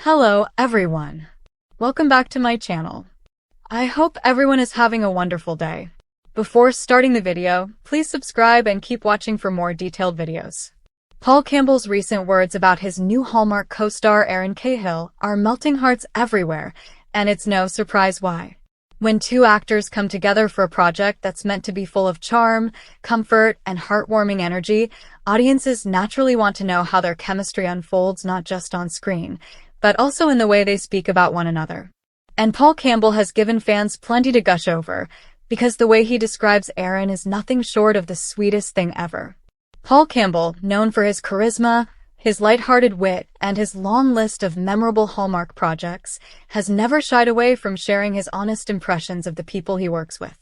Hello, everyone. Welcome back to my channel. I hope everyone is having a wonderful day. Before starting the video, please subscribe and keep watching for more detailed videos. Paul Campbell's recent words about his new Hallmark co-star Erin Cahill are melting hearts everywhere, and it's no surprise why. When two actors come together for a project that's meant to be full of charm, comfort, and heartwarming energy, audiences naturally want to know how their chemistry unfolds not just on screen, but also in the way they speak about one another. And Paul Campbell has given fans plenty to gush over, because the way he describes Erin is nothing short of the sweetest thing ever. Paul Campbell, known for his charisma, his lighthearted wit, and his long list of memorable Hallmark projects, has never shied away from sharing his honest impressions of the people he works with.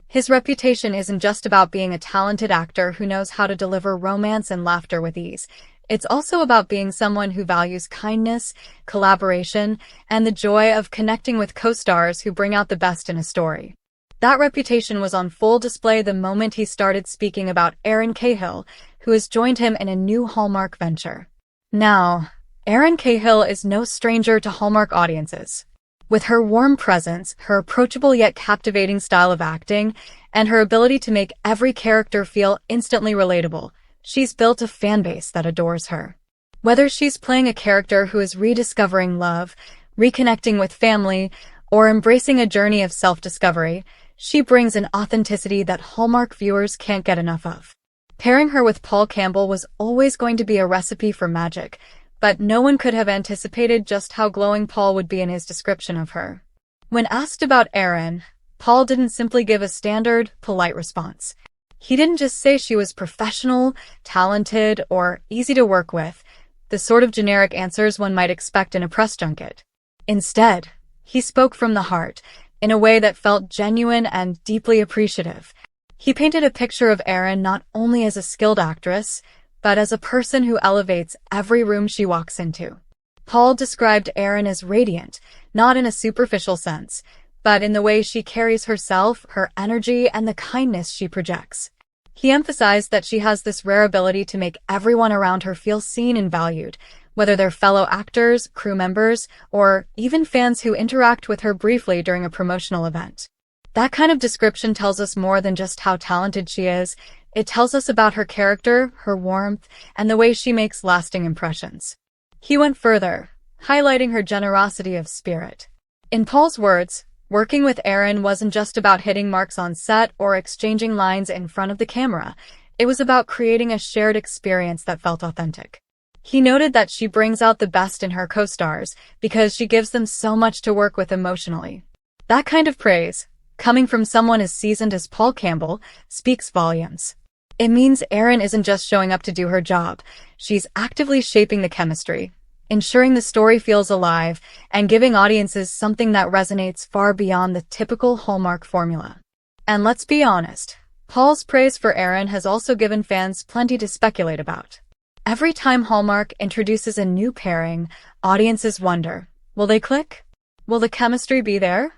His reputation isn't just about being a talented actor who knows how to deliver romance and laughter with ease. It's also about being someone who values kindness, collaboration, and the joy of connecting with co-stars who bring out the best in a story. That reputation was on full display the moment he started speaking about Erin Cahill, who has joined him in a new Hallmark venture. Now, Erin Cahill is no stranger to Hallmark audiences. With her warm presence, her approachable yet captivating style of acting, and her ability to make every character feel instantly relatable, she's built a fanbase that adores her. Whether she's playing a character who is rediscovering love, reconnecting with family, or embracing a journey of self-discovery, she brings an authenticity that Hallmark viewers can't get enough of. Pairing her with Paul Campbell was always going to be a recipe for magic, but no one could have anticipated just how glowing Paul would be in his description of her. When asked about Erin, Paul didn't simply give a standard, polite response. He didn't just say she was professional, talented, or easy to work with, the sort of generic answers one might expect in a press junket. Instead, he spoke from the heart, in a way that felt genuine and deeply appreciative. He painted a picture of Erin not only as a skilled actress, but as a person who elevates every room she walks into. Paul described Erin as radiant, not in a superficial sense, but in the way she carries herself, her energy, and the kindness she projects. He emphasized that she has this rare ability to make everyone around her feel seen and valued, whether they're fellow actors, crew members, or even fans who interact with her briefly during a promotional event. That kind of description tells us more than just how talented she is. It tells us about her character, her warmth, and the way she makes lasting impressions. He went further, highlighting her generosity of spirit. In Paul's words, working with Erin wasn't just about hitting marks on set or exchanging lines in front of the camera. It was about creating a shared experience that felt authentic. He noted that she brings out the best in her co-stars because she gives them so much to work with emotionally. That kind of praise, coming from someone as seasoned as Paul Campbell, speaks volumes. It means Erin isn't just showing up to do her job. She's actively shaping the chemistry, ensuring the story feels alive, and giving audiences something that resonates far beyond the typical Hallmark formula. And let's be honest, Paul's praise for Erin has also given fans plenty to speculate about. Every time Hallmark introduces a new pairing, audiences wonder, will they click? Will the chemistry be there?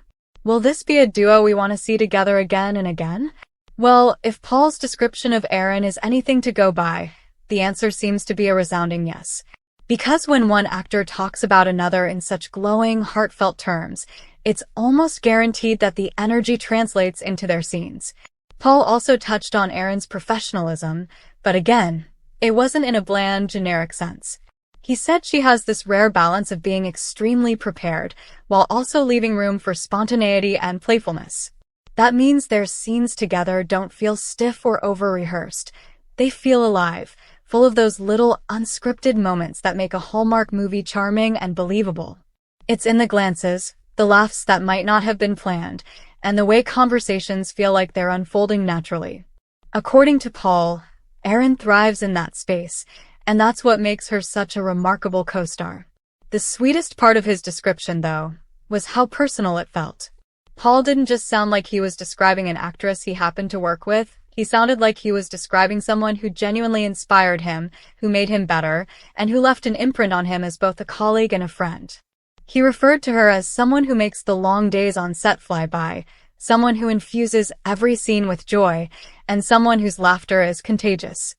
Will this be a duo we want to see together again and again? Well, if Paul's description of Erin is anything to go by, the answer seems to be a resounding yes. Because when one actor talks about another in such glowing, heartfelt terms, it's almost guaranteed that the energy translates into their scenes. Paul also touched on Erin's professionalism, but again, it wasn't in a bland, generic sense. He said she has this rare balance of being extremely prepared, while also leaving room for spontaneity and playfulness. That means their scenes together don't feel stiff or over-rehearsed. They feel alive, full of those little, unscripted moments that make a Hallmark movie charming and believable. It's in the glances, the laughs that might not have been planned, and the way conversations feel like they're unfolding naturally. According to Paul, Erin thrives in that space, and that's what makes her such a remarkable co-star. The sweetest part of his description, though, was how personal it felt. Paul didn't just sound like he was describing an actress he happened to work with. He sounded like he was describing someone who genuinely inspired him, who made him better, and who left an imprint on him as both a colleague and a friend. He referred to her as someone who makes the long days on set fly by, someone who infuses every scene with joy, and someone whose laughter is contagious.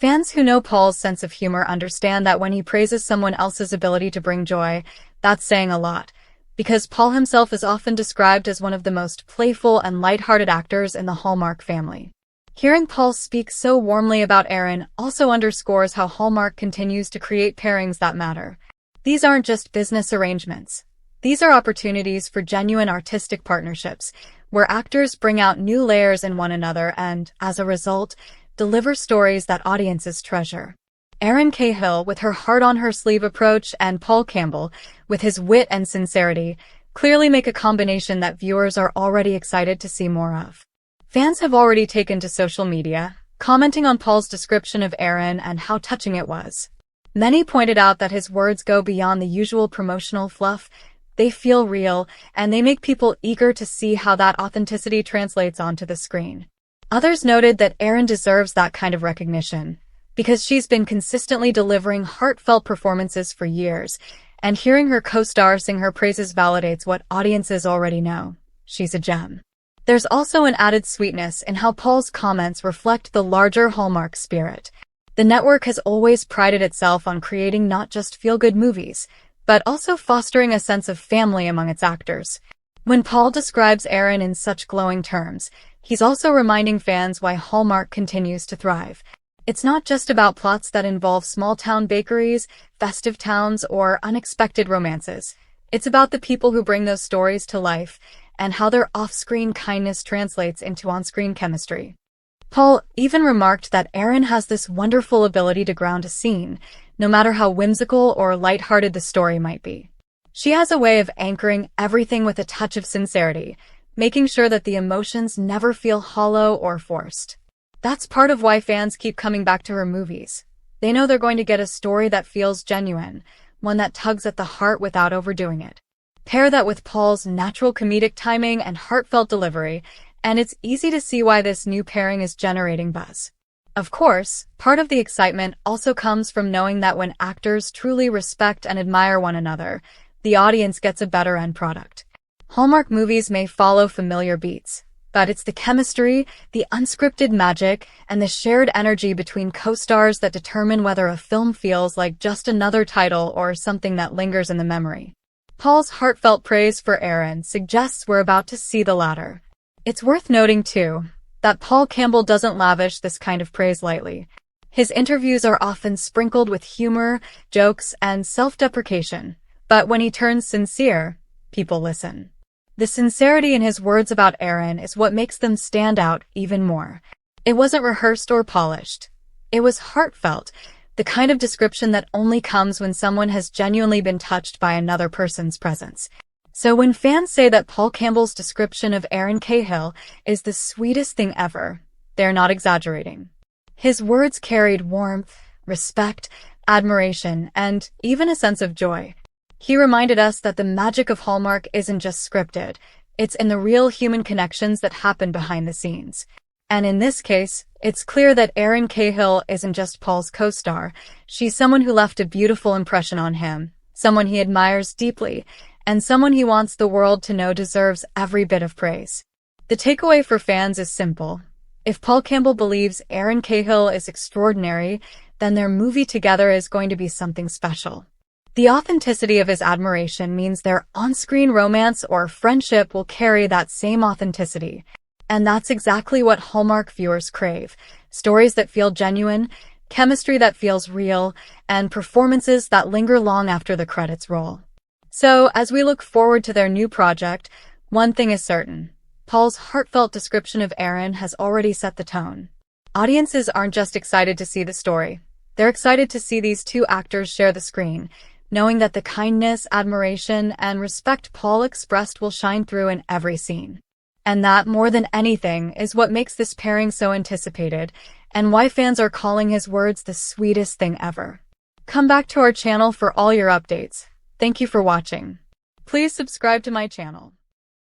Fans who know Paul's sense of humor understand that when he praises someone else's ability to bring joy, That's saying a lot, because Paul himself is often described as one of the most playful and lighthearted actors in the Hallmark family. Hearing Paul speak so warmly about Erin also underscores how Hallmark continues to create pairings that matter. These aren't just business arrangements. These are opportunities for genuine artistic partnerships, where actors bring out new layers in one another and, as a result, deliver stories that audiences treasure. Erin Cahill, with her heart-on-her-sleeve approach, and Paul Campbell, with his wit and sincerity, clearly make a combination that viewers are already excited to see more of. Fans have already taken to social media, commenting on Paul's description of Erin and how touching it was. Many pointed out that his words go beyond the usual promotional fluff. They feel real, and they make people eager to see how that authenticity translates onto the screen. Others noted that Erin deserves that kind of recognition, because she's been consistently delivering heartfelt performances for years, and hearing her co-star sing her praises validates what audiences already know. She's a gem. There's also an added sweetness in how Paul's comments reflect the larger Hallmark spirit. The network has always prided itself on creating not just feel-good movies, but also fostering a sense of family among its actors. When Paul describes Erin in such glowing terms, he's also reminding fans why Hallmark continues to thrive. It's not just about plots that involve small-town bakeries, festive towns, or unexpected romances. It's about the people who bring those stories to life, and how their off-screen kindness translates into on-screen chemistry. Paul even remarked that Erin has this wonderful ability to ground a scene, no matter how whimsical or lighthearted the story might be. She has a way of anchoring everything with a touch of sincerity, making sure that the emotions never feel hollow or forced. That's part of why fans keep coming back to her movies. They know they're going to get a story that feels genuine, one that tugs at the heart without overdoing it. Pair that with Paul's natural comedic timing and heartfelt delivery, and it's easy to see why this new pairing is generating buzz. Of course, part of the excitement also comes from knowing that when actors truly respect and admire one another, the audience gets a better end product. Hallmark movies may follow familiar beats, but it's the chemistry, the unscripted magic, and the shared energy between co-stars that determine whether a film feels like just another title or something that lingers in the memory. Paul's heartfelt praise for Erin suggests we're about to see the latter. It's worth noting, too, that Paul Campbell doesn't lavish this kind of praise lightly. His interviews are often sprinkled with humor, jokes, and self-deprecation, but when he turns sincere, people listen. The sincerity in his words about Erin is what makes them stand out even more. It wasn't rehearsed or polished. It was heartfelt, the kind of description that only comes when someone has genuinely been touched by another person's presence. So when fans say that Paul Campbell's description of Erin Cahill is the sweetest thing ever, they're not exaggerating. His words carried warmth, respect, admiration, and even a sense of joy. He reminded us that the magic of Hallmark isn't just scripted, it's in the real human connections that happen behind the scenes. And in this case, it's clear that Erin Cahill isn't just Paul's co-star. She's someone who left a beautiful impression on him, someone he admires deeply, and someone he wants the world to know deserves every bit of praise. The takeaway for fans is simple. If Paul Campbell believes Erin Cahill is extraordinary, then their movie together is going to be something special. The authenticity of his admiration means their on-screen romance or friendship will carry that same authenticity. And that's exactly what Hallmark viewers crave. Stories that feel genuine, chemistry that feels real, and performances that linger long after the credits roll. So, as we look forward to their new project, one thing is certain. Paul's heartfelt description of Erin has already set the tone. Audiences aren't just excited to see the story. They're excited to see these two actors share the screen, knowing that the kindness, admiration, and respect Paul expressed will shine through in every scene. And that, more than anything, is what makes this pairing so anticipated, and why fans are calling his words the sweetest thing ever. Come back to our channel for all your updates. Thank you for watching. Please subscribe to my channel.